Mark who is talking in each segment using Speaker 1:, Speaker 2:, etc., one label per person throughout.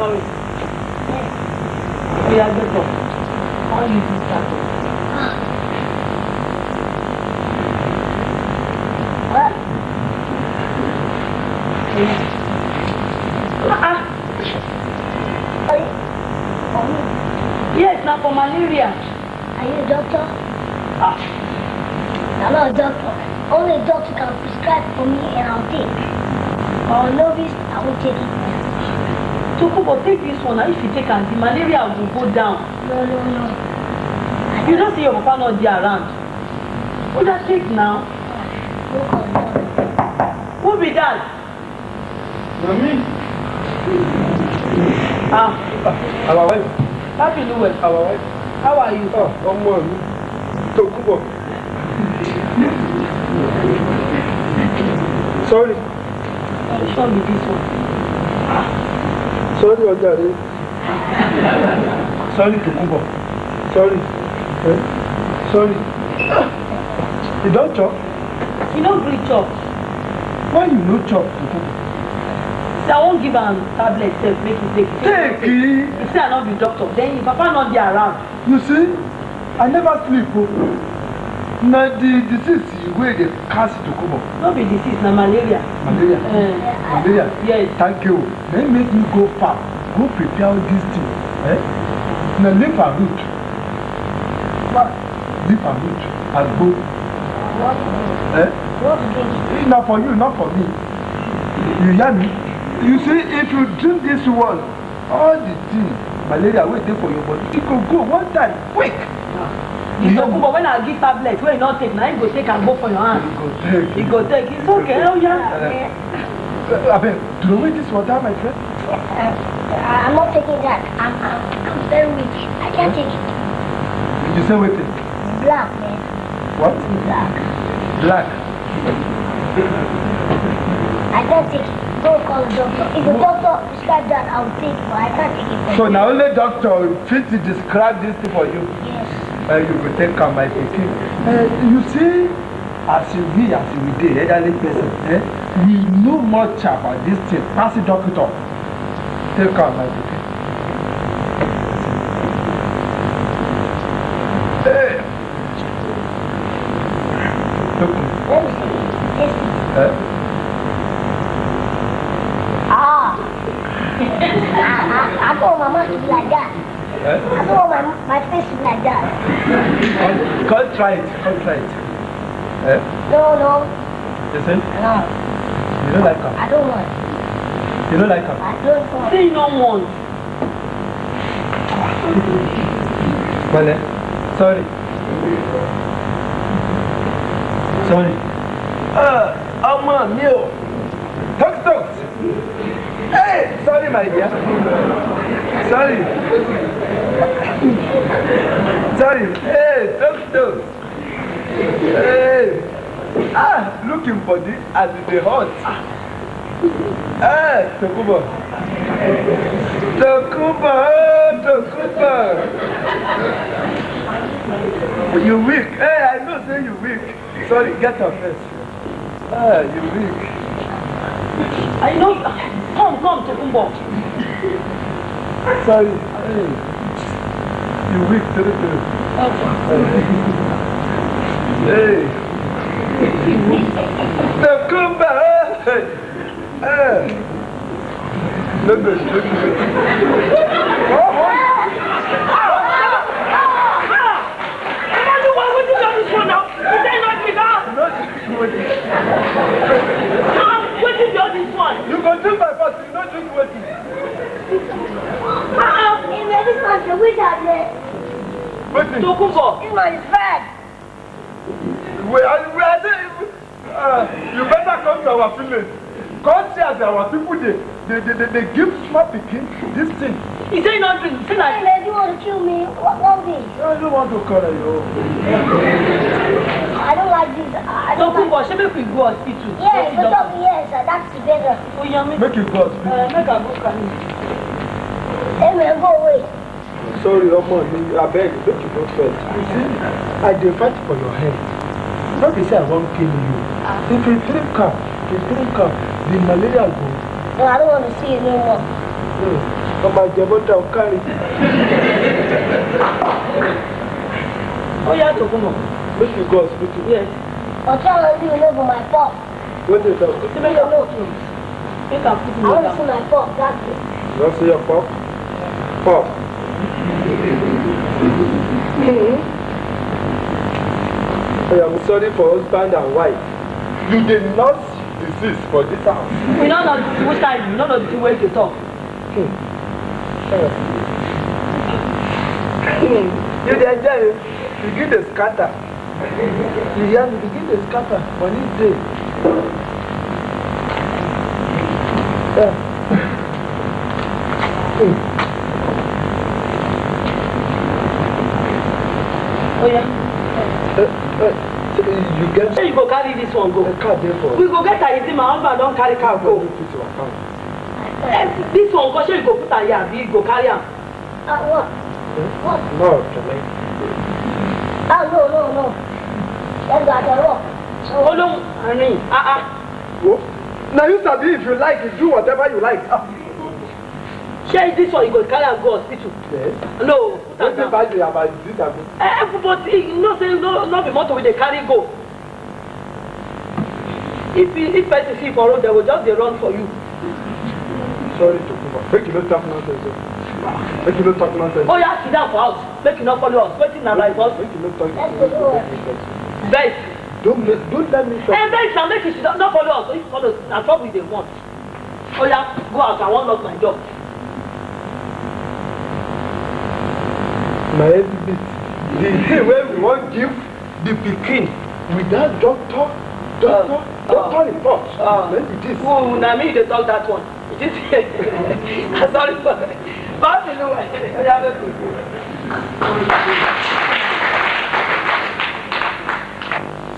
Speaker 1: sorry. We are good. How you do that?
Speaker 2: What?
Speaker 1: Yes, now for malaria.
Speaker 2: Are you a doctor? I'm not a doctor. Only a doctor can prescribe for me and I'll take. Or a novice, I won't take it.
Speaker 1: Tokubo, take this one. If you take it, the malaria will go down.
Speaker 2: No.
Speaker 1: You don't see your papa not there around. What that take now? Who be that?
Speaker 3: Mommy.
Speaker 1: Our wife. Happy New Year.
Speaker 3: Our wife.
Speaker 1: How are you?
Speaker 3: Tokubo. Sorry.
Speaker 1: Which one be this one?
Speaker 3: Sorry, Ojari. Sorry, Tokubo. Sorry. Sorry. You don't chop?
Speaker 1: You don't really chop.
Speaker 3: Why you no chop, Tokubo?
Speaker 1: See, I won't give him tablet to make it take.
Speaker 3: Take it.
Speaker 1: He say I not be doctor. Then your papa not there around.
Speaker 3: You see, I never sleep. Now the disease where they cast Tokubo.
Speaker 1: Not be disease, na malaria.
Speaker 3: Malaria. Malaria.
Speaker 1: Yes.
Speaker 3: Thank you. Then make me go far. Go prepare this thing. Now leaf and root.
Speaker 2: What?
Speaker 3: Leaf and root. And go.
Speaker 2: What? What drink?
Speaker 3: Not for you, not for me. You hear me? You see, if you drink this one, all the things, malaria will take for your body. You can go one time, quick.
Speaker 1: You know, but when I give tablet, when you not take, now you go take and go for your hand. You go take. It's okay. Oh yeah.
Speaker 3: Abel, do you know this water, my friend?
Speaker 2: I'm not taking that. I'm very weak. I can't take it.
Speaker 3: You say wait.
Speaker 2: Black, man.
Speaker 3: What?
Speaker 2: Black.
Speaker 3: Black.
Speaker 2: I can't take it. Go call the doctor. If the doctor prescribes that, I'll take it, but I can't take it.
Speaker 3: So now only doctor fit to describe this thing for you.
Speaker 2: Yes.
Speaker 3: You will take care of my pikin. You see, as you be elderly person, we know much about this thing. Pass the doctor. Take care of my pikin. Hey. Look.
Speaker 2: Let me see. Taste it. I don't want my mouth to be like that. I don't want my face to be like that.
Speaker 3: Come try it. Come try it.
Speaker 2: No.
Speaker 3: Listen.
Speaker 2: No.
Speaker 3: You don't like her?
Speaker 2: I don't want.
Speaker 3: You don't like her?
Speaker 2: I don't want.
Speaker 1: Say you don't want.
Speaker 3: Well, sorry. Sorry. I'm a meal. Talk. Hey, sorry, my dear. Sorry. Hey, talk. Hey. Looking for this as the hot. Tokubo. You weak. Hey, I know say you weak. Sorry, get up first. You weak.
Speaker 1: I know. Come, Tokumbo.
Speaker 3: Sorry. Hey. You weak, terrible. Hey. Tokumbo. Look good.
Speaker 1: What is your this one?
Speaker 3: You can drink my fast, you don't drink water.
Speaker 2: This man's a wizard, man.
Speaker 1: Tokumbo.
Speaker 2: This man is bad.
Speaker 3: You better come to our village. Come see as our people, they give small pikin this thing.
Speaker 1: He say not drink. Say
Speaker 2: Hey, man, you want to kill me? What this?
Speaker 3: I don't want to call you.
Speaker 2: I don't like this. I don't
Speaker 1: Tokumbo,
Speaker 2: like...
Speaker 1: should make we go hospital.
Speaker 2: Yes, that's better.
Speaker 1: Oh, yeah,
Speaker 3: Make it go hospital.
Speaker 1: Make a go carry.
Speaker 2: Hey, man, go away.
Speaker 3: Sorry, I beg you, don't you go first. You see, I dey fight for your head. Not to say I won't kill you. If you drink up, the malaria go.
Speaker 2: No, I don't want to see you no more.
Speaker 3: Mama Jabota will carry.
Speaker 1: Oh, yeah, to come on.
Speaker 3: Make you go hospital.
Speaker 1: Yes.
Speaker 2: I'll try to do it over my pop.
Speaker 3: What is that?
Speaker 1: It's a better note. You can put
Speaker 2: I want to see my pop, that's it.
Speaker 3: You want to see your pop? Pop. I am sorry for husband and wife. You did not desist for this house.
Speaker 1: We don't know which time, we don't know the two ways to talk.
Speaker 3: You dey enjoy it. Begin to scatter. You hear me? Begin to scatter on this day.
Speaker 1: Oh yeah.
Speaker 3: You get.
Speaker 1: Say you go carry this one go.
Speaker 3: The car there for.
Speaker 1: We go get her. My husband don't carry car go. This one go. Say you go put her here. You go carry am.
Speaker 2: What? What?
Speaker 3: No, Jamaica.
Speaker 2: No. Let's go at the rock.
Speaker 1: Oh no, I mean,
Speaker 3: Now you sabi if you like, you do whatever you like.
Speaker 1: Share this one, you go carry am go hospital.
Speaker 3: Yes.
Speaker 1: No, put am down.
Speaker 3: What is about this?
Speaker 1: But you know say no be motor wey dey carry go. If person see for road, they will just dey run for you.
Speaker 3: Sorry to come back. Make you no talk nonsense. Make you no talk nonsense.
Speaker 1: Oh yeah, sit down for house. Make you not follow us. Wetin na like us?
Speaker 3: Make you no talk.
Speaker 1: Vex.
Speaker 3: Don't let me talk.
Speaker 1: Vex and make you sit down. Not follow us. If you follow, na trouble you dey want. Oh yeah, go out. I wan lost my job.
Speaker 3: My every the day wey we wan give the pikin without doctor report. Maybe this.
Speaker 1: Oh, na me dey talk that one. It is. Sorry for. But you know,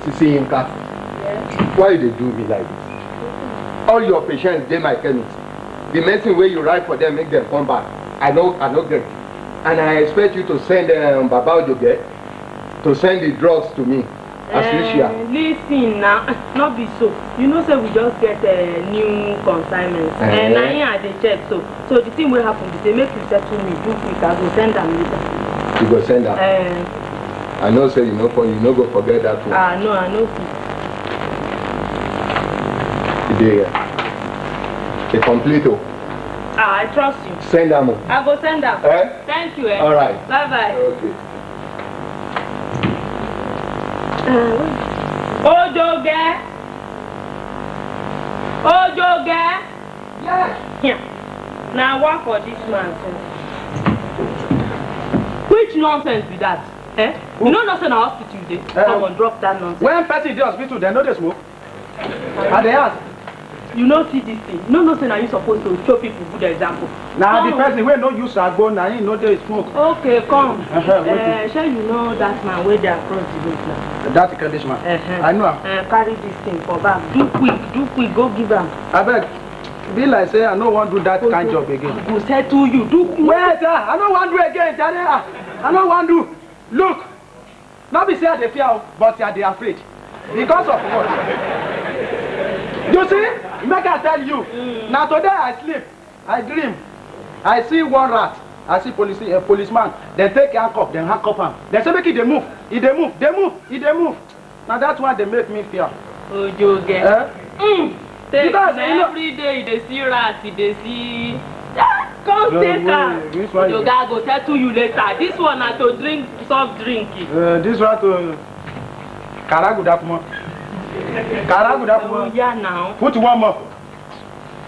Speaker 4: Sisi Yinka, why they do me like this? All your patients, they my chemist. The medicine where you write for them, make them come back. I know get. And I expect you to send Baba Ojoge to send the drugs to me as usual.
Speaker 5: Listen now, not be so. You know, say we just get a new consignment. And I dey check so the thing will happen. They make you settle me. Do quick. I go send them later.
Speaker 4: You go send them. I know, say you no go forget that one.
Speaker 5: No, I know.
Speaker 4: The complete.
Speaker 5: I trust you.
Speaker 4: Send them.
Speaker 5: I go send them. Thank you.
Speaker 4: All right.
Speaker 5: Bye bye.
Speaker 4: Okay.
Speaker 5: Ojoge.
Speaker 4: Yes.
Speaker 5: Yeah. Now what for this man? Which nonsense be that? You know nothing in the hospital today. Come on, drop that nonsense.
Speaker 3: When person in the hospital, they know they smoke. And they ask.
Speaker 5: You know see this thing. No nothing are you supposed to show people good example.
Speaker 3: Now the person wey no use agbo, now he know they smoke.
Speaker 5: Okay, come. Shall you know that man where they across the road now?
Speaker 3: That Kurdish man. I know him.
Speaker 5: Carry this thing for back. Do quick, go give him.
Speaker 3: I beg. Be like say I no want do that kind job again.
Speaker 5: Go settle you. Do quick.
Speaker 3: Wait, I no want do again, Daddy. I no want do. Look, not be say I dey fear, but I dey afraid. Because of what? You see, make I tell you. Now today I sleep, I dream, I see one rat, I see policeman. They take handcuff, then handcuff him. They say make it they move, they move. Now that's why they make me fear.
Speaker 5: Ojoge. Because every day they see rats, they see. Come take her. Ojoge go settle you later. This one na to drink soft drink.
Speaker 3: This one to Karagudapuma.
Speaker 5: Oh yeah now.
Speaker 3: Put one more.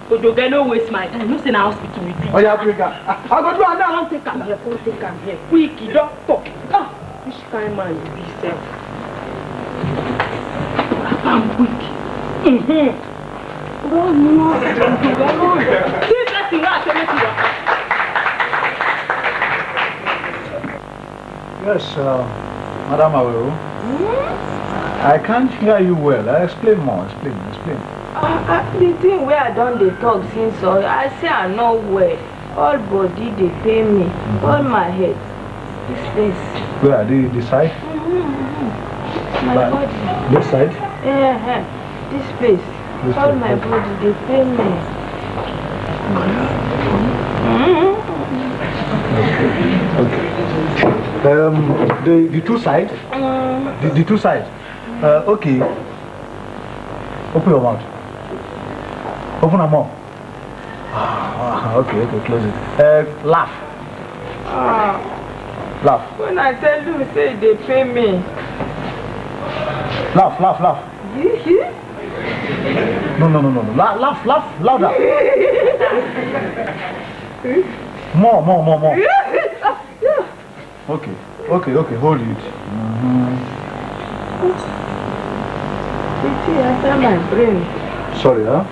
Speaker 5: Ojoge no waste my time. You say na hospital with you.
Speaker 3: Oh yeah, bring her. I go do another.
Speaker 5: Come take am here. Quick, doctor. Which kind man you be sef? I'm quick. Run. See person wey I say make you waka.
Speaker 6: Yes, Madam Awero. I can't hear you well. Explain more. Explain.
Speaker 7: The thing where I don't dey talk since I say I know well. All body they pay me. All my head. This place.
Speaker 6: Where? The side?
Speaker 7: My body.
Speaker 6: This side?
Speaker 7: Yeah. This place. All my body they pay me.
Speaker 6: Okay. The two sides. The two sides. Okay. Open your mouth. Open your mouth. Okay, close it. Laugh. Laugh.
Speaker 7: When I tell you, say they pay me.
Speaker 6: Laugh. No. Laugh louder. More. Okay, hold it.
Speaker 7: It's after my brain.
Speaker 6: Sorry, huh?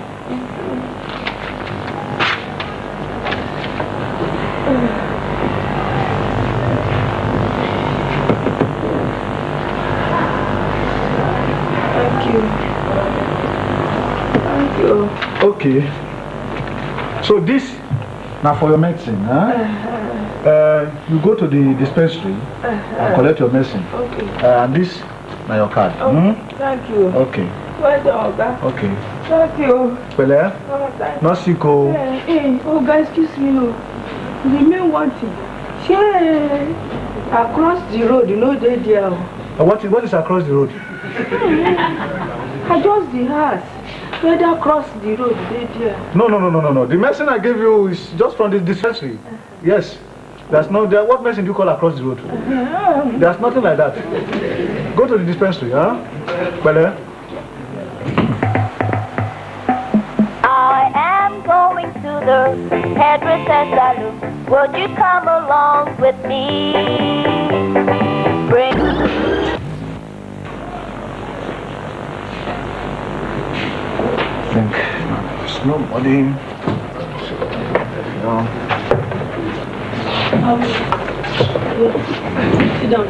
Speaker 7: Thank you.
Speaker 6: Okay. So this now for your medicine, huh? You go to the dispensary and collect your medicine.
Speaker 7: Okay.
Speaker 6: And this now your card.
Speaker 7: Okay. Thank you.
Speaker 6: Okay.
Speaker 7: Well done, Oga.
Speaker 6: Okay.
Speaker 7: Thank you.
Speaker 6: Pele?
Speaker 7: Oh, thank you.
Speaker 6: Not sick.
Speaker 7: Hey, Oga, excuse me. The main one thing. Across the road, you know they there.
Speaker 6: What is across the road?
Speaker 7: I just the house. Whether cross the road, they there.
Speaker 6: No. The medicine I gave you is just from the dispensary. Yes. There's no there. What medicine do you call across the road? There's nothing like that. Go to the dispensary, huh? Pele?
Speaker 8: I am going to the hairdresser salon. Would you come along with me? Bring.
Speaker 6: There's nobody. No.
Speaker 1: Sit down.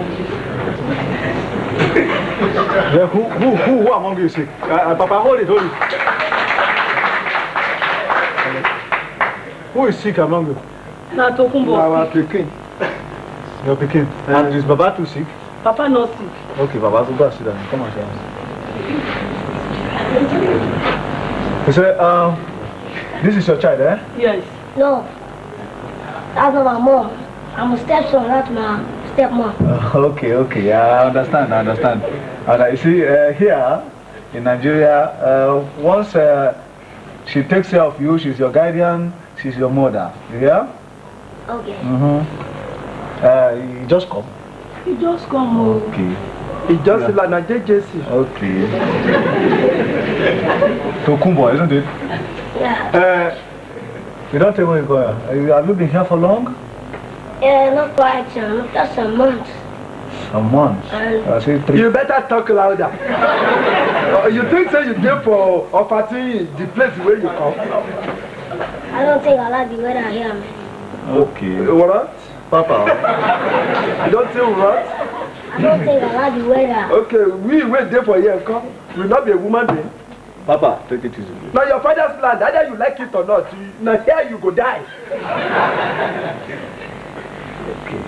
Speaker 6: Yeah, who among you is sick? Papa, hold it. Who is sick among you?
Speaker 1: Now Tokumbo.
Speaker 4: Our Peking.
Speaker 6: Your Peking. And is Baba too sick?
Speaker 1: Papa not sick.
Speaker 6: Okay, Baba, go sit down. Come on, sit down. You say, this is your child, eh?
Speaker 1: Yes.
Speaker 2: No. That's not my mom. I'm a stepson, not my stepmom.
Speaker 6: Okay, I understand. And you see, here in Nigeria, once she takes care of you, she's your guardian, she's your mother. You hear?
Speaker 2: Okay.
Speaker 6: You just come.
Speaker 1: You just come home.
Speaker 6: Okay.
Speaker 3: He just like a JJC.
Speaker 6: Okay. Tokumbo, isn't it?
Speaker 2: Yeah.
Speaker 6: You don't tell me you're going. Have you been here for long?
Speaker 2: Yeah, not quite, just a month.
Speaker 6: A month. I say 3.
Speaker 3: You better talk louder. You think so you did for Ofati, the place where you come?
Speaker 2: I don't think I like the weather here, man.
Speaker 6: Okay.
Speaker 3: What?
Speaker 6: Papa.
Speaker 3: You don't think what?
Speaker 2: I don't think I like the weather.
Speaker 3: Okay, we wait there for here, come. Will not be a woman being.
Speaker 6: Papa, take it easy.
Speaker 3: Now your father's land, either you like it or not, now here you go die.
Speaker 6: Okay.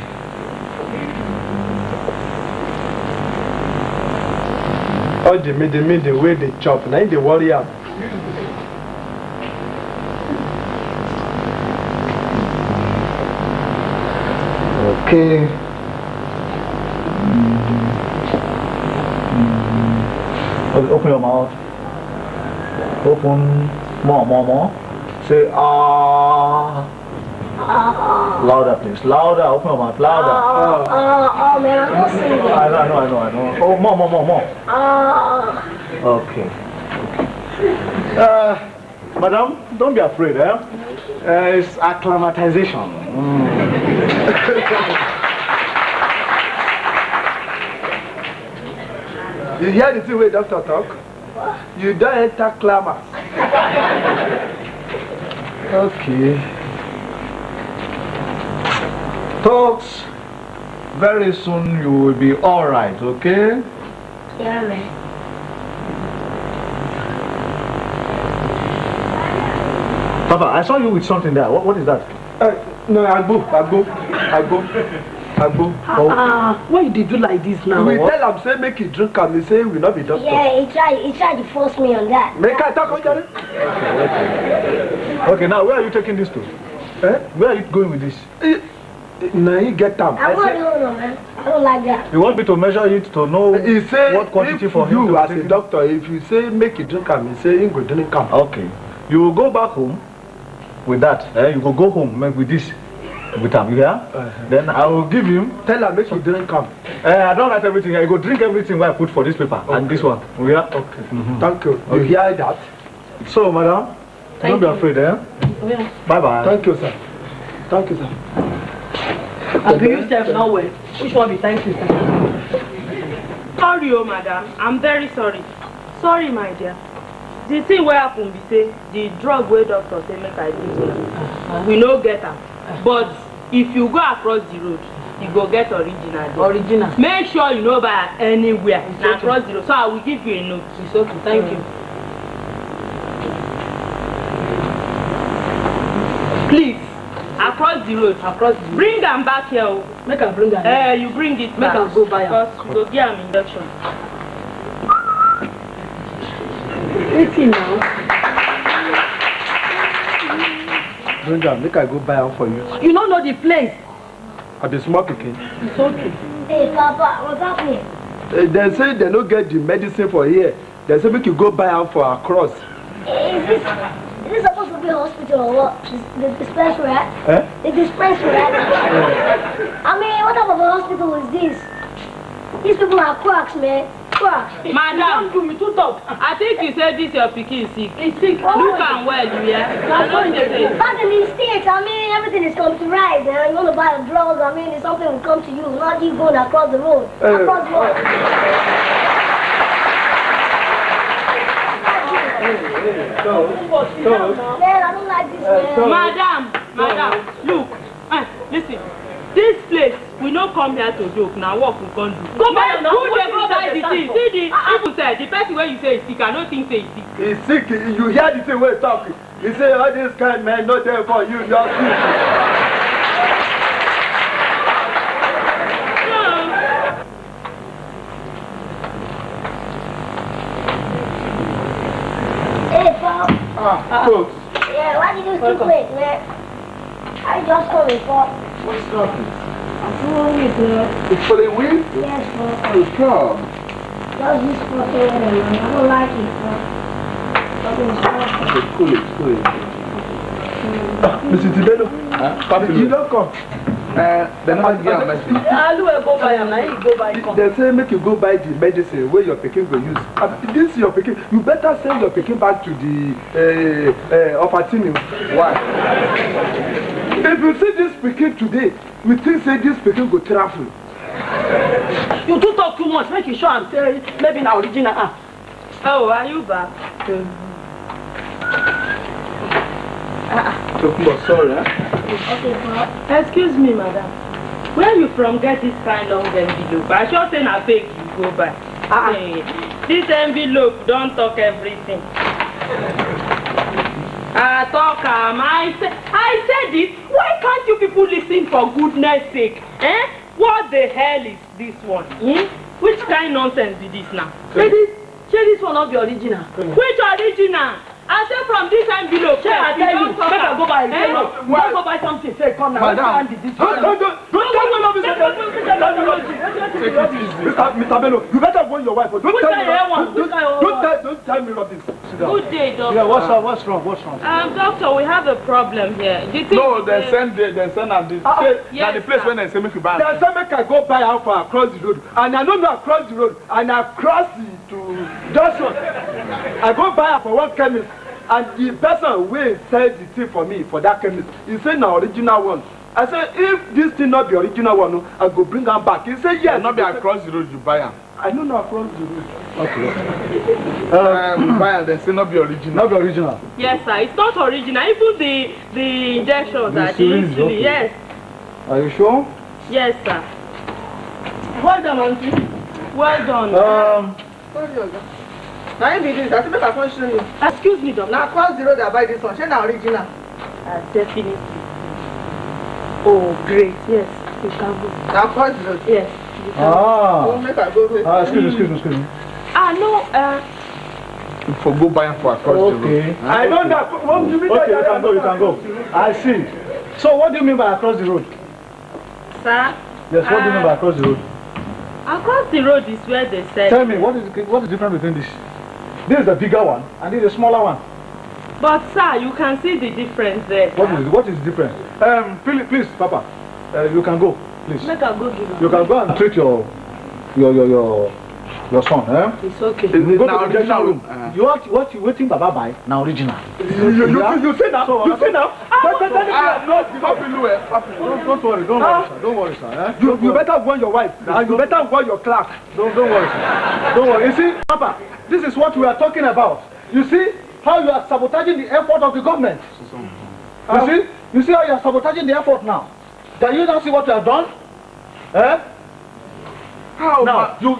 Speaker 3: All the way they chop, now they worry am.
Speaker 6: Okay. Open your mouth. Open more. Say ah. Louder, please. Louder. Open your mouth. Louder.
Speaker 2: Oh, man, I'm not singing.
Speaker 6: I know. Oh, more. Okay. Madam, don't be afraid, eh? It's acclimatization.
Speaker 3: You hear the thing where doctor talk? You don't enter clamor.
Speaker 6: Okay. Talks. Very soon you will be alright, okay?
Speaker 2: Yeah, man.
Speaker 6: Papa, I saw you with something there. What is that?
Speaker 3: No, I go.
Speaker 1: Why you did do like this now?
Speaker 3: We tell him, say, make it drink and he say, we not be doctor.
Speaker 2: Yeah, he tried to force me on that.
Speaker 3: Make I talk on
Speaker 6: Okay, now where are you taking this to? Where are you going with this?
Speaker 3: Now he get them.
Speaker 2: I want to man. I don't like that.
Speaker 6: You want me to measure it to know what quantity for him?
Speaker 3: You as a doctor, if you say make it drink him, he say he go drink him.
Speaker 6: Okay. You will go back home with that. You will go home with this. With him, you hear? Then I will give him.
Speaker 3: Tell her make you drink him.
Speaker 6: I don't write everything. I go drink everything I put for this paper and this one. You hear?
Speaker 3: Okay. Thank you. You hear that?
Speaker 6: So, madam, don't be afraid, Bye bye.
Speaker 3: Thank you, sir. Thank you, sir.
Speaker 1: And do yourself now well. Which one be thank you, sir?
Speaker 5: Sorry, oh madam. I'm very sorry. Sorry, my dear. The thing wey happen be say the drug wey doctor say make I give we no get am. But if you go across the road, you go get original.
Speaker 1: Original.
Speaker 5: Make sure you no buy anywhere. Okay. Across the road. So I will give you a note.
Speaker 1: It's okay. Thank you.
Speaker 5: Please, across the road.
Speaker 1: Across the road.
Speaker 5: Bring them back here.
Speaker 1: Make her bring her.
Speaker 5: You bring it
Speaker 1: back. Make her go buy her.
Speaker 5: Because you go give am induction.
Speaker 1: Waiting now.
Speaker 3: Bring her. Make I go buy her for you.
Speaker 1: You don't know the place.
Speaker 3: I be small cooking.
Speaker 1: It's okay.
Speaker 2: Hey, Papa, what's happening?
Speaker 3: They say they don't get the medicine for here. They say make you go buy her for Across.
Speaker 2: Is this supposed to be a hospital or what? The dispensary, right? The dispensary, right? I mean, what type of a hospital is this? These people are quacks, man. Quacks.
Speaker 5: Madam,
Speaker 1: do me to talk.
Speaker 5: I think you said this your pikin is sick.
Speaker 1: He's sick.
Speaker 5: Look am well, you hear?
Speaker 2: Back in these states, I mean, everything is computerized. You want to buy drugs, I mean, something will come to you. Not you going across the road. Across the road. Man, I don't like this, man.
Speaker 5: Madam, look. Listen. This place, we no come here to joke. Now what we can do?
Speaker 1: Go buy now.
Speaker 5: Who dey provide the thing? See the people say the person where you say is sick. I don't think say is sick.
Speaker 3: He's sick. You hear the thing we're talking. He say all this kind man not there for you. You're sick.
Speaker 2: Hey, Paul.
Speaker 3: Folks.
Speaker 2: Yeah, why did you keep late, man? I just come in for.
Speaker 3: What's happening?
Speaker 2: I'm following you, man.
Speaker 3: It's for the win?
Speaker 2: Yes, bro.
Speaker 3: It's come.
Speaker 2: Just this fucking weather, man. I don't like it, bro.
Speaker 3: Okay, cool it. Mr. Tibelo, you don't come.
Speaker 4: They never give a message.
Speaker 1: Go buy him. Now he go buy him.
Speaker 3: They say make you go buy the medicine where your pikin go use. This is your pikin. You better send your pikin back to the Ofatini.
Speaker 4: Why?
Speaker 3: If you see this pikin today, we think say this pikin go travel.
Speaker 1: You do talk too much. Make you sure I'm saying maybe now original.
Speaker 5: Oh, are you back?
Speaker 3: Sorry,
Speaker 2: Okay, bro.
Speaker 5: Excuse me, madam. Where you from get this kind long envelope? I sure say na fake you go buy. Hey, this envelope don't talk everything. I said it. Why can't you people listen for goodness sake? What the hell is this one? Which kind nonsense is this now?
Speaker 1: Say this one not be original.
Speaker 5: Which original? I said from this envelope.
Speaker 1: I tell you, better go buy it. Go buy something. Say, come now.
Speaker 3: Madam, don't tell me nothing. Mr. Bello, you better warn your wife. Don't tell me rubbish.
Speaker 5: Good day, doctor.
Speaker 6: Yeah, what's wrong?
Speaker 5: Doctor, we have a problem here.
Speaker 6: No, they send and this. Yes, the place when they say make you buy.
Speaker 3: They say make I go buy her for across the road, and I don't know across the road, and I cross to Johnson. I go buy her for one chemist, and the person will sell the thing for me for that chemist. He say na original one. I say if this thing not be original one, I go bring her back. He say yes.
Speaker 6: Not be across the road you buy her.
Speaker 3: I don't know across the road.
Speaker 6: Okay. Buy her, they say not be original. Not be original.
Speaker 5: Yes, sir. It's not original. Even the injections are the insulin. Okay. Yes.
Speaker 6: Are you sure?
Speaker 5: Yes, sir.
Speaker 1: Well done, auntie.
Speaker 5: Well done.
Speaker 9: Now you be this, I think I can show you.
Speaker 5: Excuse me, doctor.
Speaker 9: Now across the road I buy this one. She na original.
Speaker 5: Definitely. Oh, great. Yes. You can go.
Speaker 9: Now across the road.
Speaker 5: Yes.
Speaker 9: Oh, make I go.
Speaker 6: Excuse me.
Speaker 5: No.
Speaker 4: For go buy for across the road.
Speaker 6: Okay. I know that. What do you mean? Okay, you can go. You can go. I see. So what do you mean by across the road?
Speaker 5: Sir?
Speaker 6: Yes. What do you mean by across the road?
Speaker 5: Across the road is where they sell.
Speaker 6: Tell me what is the difference between this? This is the bigger one, and this is the smaller one.
Speaker 5: But sir, you can see the difference there.
Speaker 6: What is the difference? Please, Papa, you can go, please.
Speaker 5: Make I go give him.
Speaker 6: You can go and treat your son, eh?
Speaker 5: It's okay.
Speaker 6: You go to the original room. What you waiting Baba buy? Now original. You say now. So, you say now. Don't worry, don't worry, sir. Eh?
Speaker 3: You better warn your wife. And you better warn your clerk.
Speaker 6: Don't worry, sir. Don't worry. You see, Papa, this is what we are talking about. You see how you are sabotaging the effort of the government. You see how you are sabotaging the effort now. Can you now see what you have done? Eh?
Speaker 3: How
Speaker 6: now you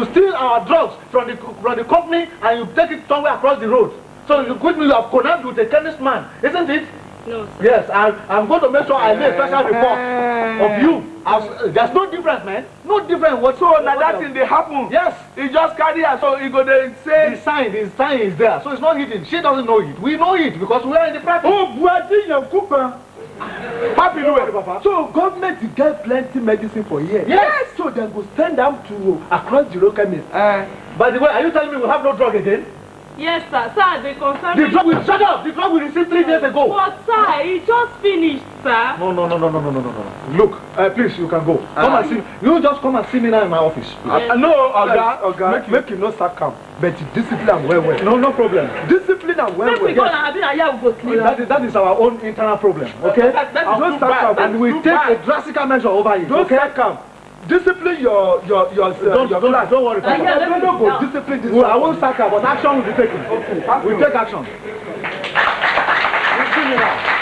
Speaker 6: steal our drugs from the company and you take it somewhere across the road. So you have connected with a chemist man, isn't it?
Speaker 5: No, sir.
Speaker 6: Yes, I'm going to make sure I make a special report of you. There's no difference, man. No difference whatsoever.
Speaker 3: So now that thing they happen.
Speaker 6: Yes.
Speaker 3: He just carry her, so he go there say
Speaker 6: the sign is there. So it's not hidden. She doesn't know it. We know it because we are in the practice.
Speaker 3: Oh, Buadi and Cooper. Happy New Year, Papa. So government get plenty medicine for here.
Speaker 6: Yes.
Speaker 3: So they go send them to across the road chemist.
Speaker 6: By the way, are you telling me we have no drug again?
Speaker 5: Yes, sir. Sir, they confirmed.
Speaker 6: The drug will shut up. The drug we received 3 days ago.
Speaker 5: But sir, it just finished, sir.
Speaker 6: No. Look, please, you can go. Come and see. You just come and see me now in my office.
Speaker 5: Yes.
Speaker 3: No, Oga, make you no sarcasm, but discipline well.
Speaker 6: No problem.
Speaker 3: Discipline and well.
Speaker 5: Make we go now. We go sleep.
Speaker 6: That is our own internal problem. Okay.
Speaker 3: That is no sarcasm.
Speaker 6: And we take a drastic measure over it.
Speaker 3: Don't sarcasm. Discipline your class.
Speaker 6: Don't worry.
Speaker 3: Don't go discipline this.
Speaker 6: I won't sack her, but action will be taken.
Speaker 3: Okay.
Speaker 6: We'll take action. You see me now.